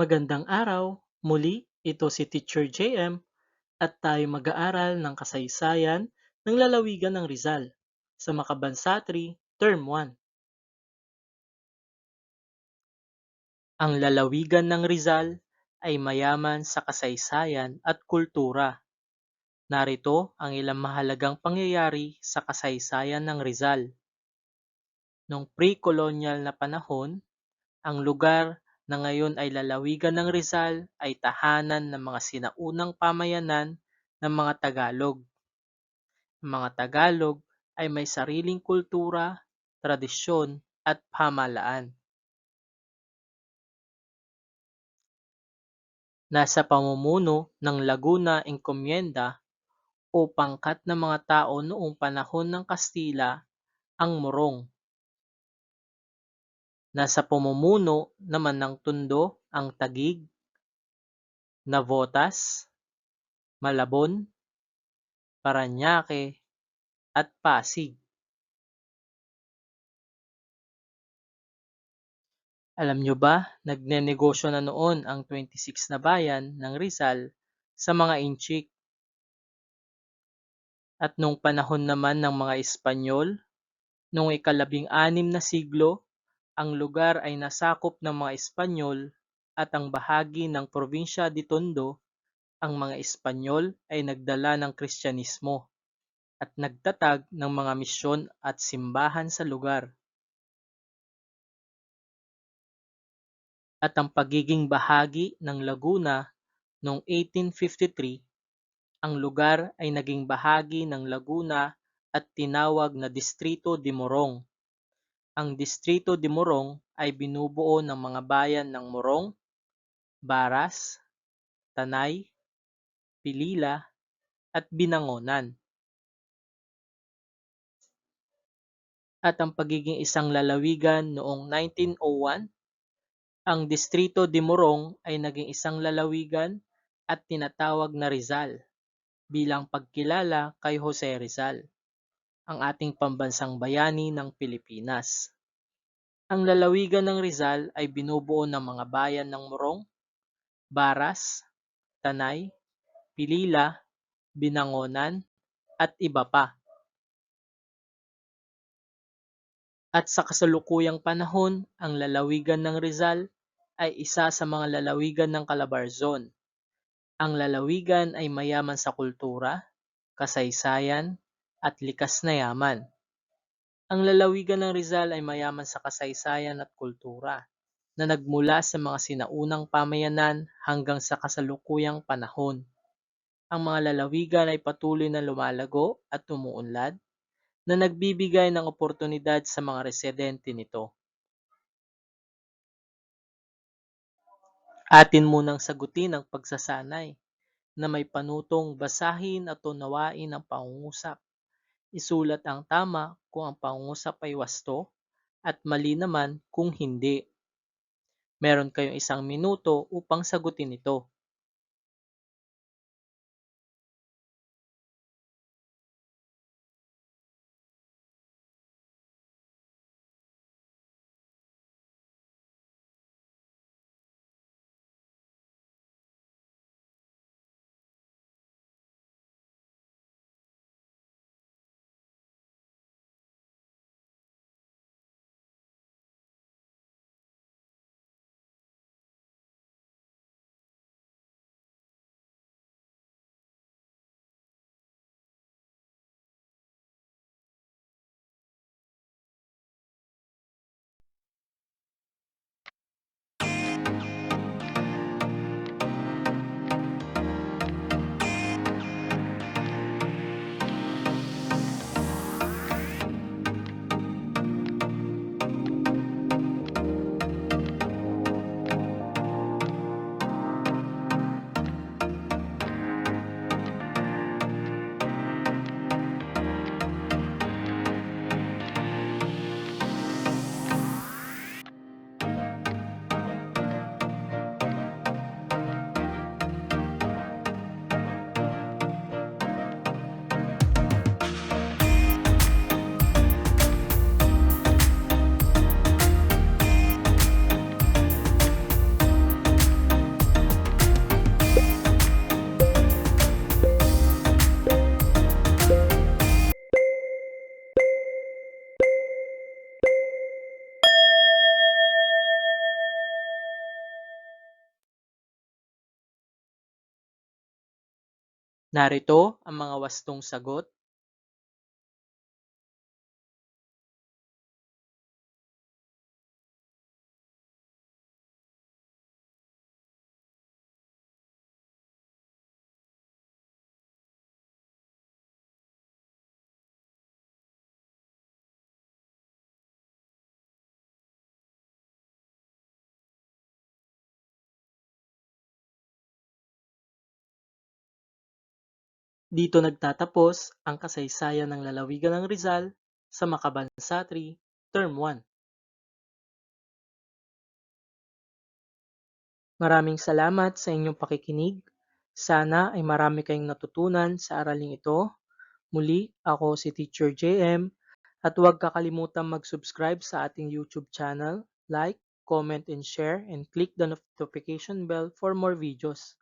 Magandang araw! Muli, ito si Teacher JM at tayo mag-aaral ng kasaysayan ng lalawigan ng Rizal sa Makabansa 3, Term 1. Ang lalawigan ng Rizal ay mayaman sa kasaysayan at kultura. Narito ang ilang mahalagang pangyayari sa kasaysayan ng Rizal. Noong pre-colonial na panahon, ang lugar na ngayon ay lalawigan ng Rizal ay tahanan ng mga sinaunang pamayanan ng mga Tagalog. Ang mga Tagalog ay may sariling kultura, tradisyon at pamahalaan. Nasa pamumuno ng Laguna Encomienda o pangkat ng mga tao noong panahon ng Kastila ang Morong. Nasa pamumuno naman ng Tondo ang Taguig, Navotas, Malabon, Parañaque at Pasig. Alam nyo ba, nagnenegosyo na noon ang 26 na bayan ng Rizal sa mga Inchik. At nung panahon naman ng mga Espanyol, noong ika-16 na siglo, ang lugar ay nasakop ng mga Espanyol at ang bahagi ng Probinsya de Tondo, ang mga Espanyol ay nagdala ng Kristyanismo at nagtatag ng mga misyon at simbahan sa lugar. At ang pagiging bahagi ng Laguna noong 1853, ang lugar ay naging bahagi ng Laguna at tinawag na Distrito de Morong. Ang Distrito de Morong ay binubuo ng mga bayan ng Morong, Baras, Tanay, Pilila at Binangonan. At ang pagiging isang lalawigan noong 1901, ang Distrito de Morong ay naging isang lalawigan at tinatawag na Rizal bilang pagkilala kay Jose Rizal, ang ating pambansang bayani ng Pilipinas. Ang lalawigan ng Rizal ay binubuo ng mga bayan ng Morong, Baras, Tanay, Pilila, Binangonan, at iba pa. At sa kasalukuyang panahon, ang lalawigan ng Rizal ay isa sa mga lalawigan ng Calabarzon. Ang lalawigan ay mayaman sa kultura, kasaysayan, at likas na yaman. Ang lalawigan ng Rizal ay mayaman sa kasaysayan at kultura na nagmula sa mga sinaunang pamayanan hanggang sa kasalukuyang panahon. Ang mga lalawigan ay patuloy na lumalago at umuunlad na nagbibigay ng oportunidad sa mga residente nito. Atin munang sagutin ang pagsasanay na may panutong basahin at unawain ang pangungusap. Isulat ang tama kung ang pangungusap ay wasto at mali naman kung hindi. Meron kayong 1 minuto upang sagutin ito. Narito ang mga wastong sagot. Dito nagtatapos ang kasaysayan ng lalawigan ng Rizal sa Makabansa 3, Term 1. Maraming salamat sa inyong pakikinig. Sana ay marami kayong natutunan sa araling ito. Muli, ako si Teacher JM at huwag kakalimutang mag-subscribe sa ating YouTube channel, like, comment and share, and click the notification bell for more videos.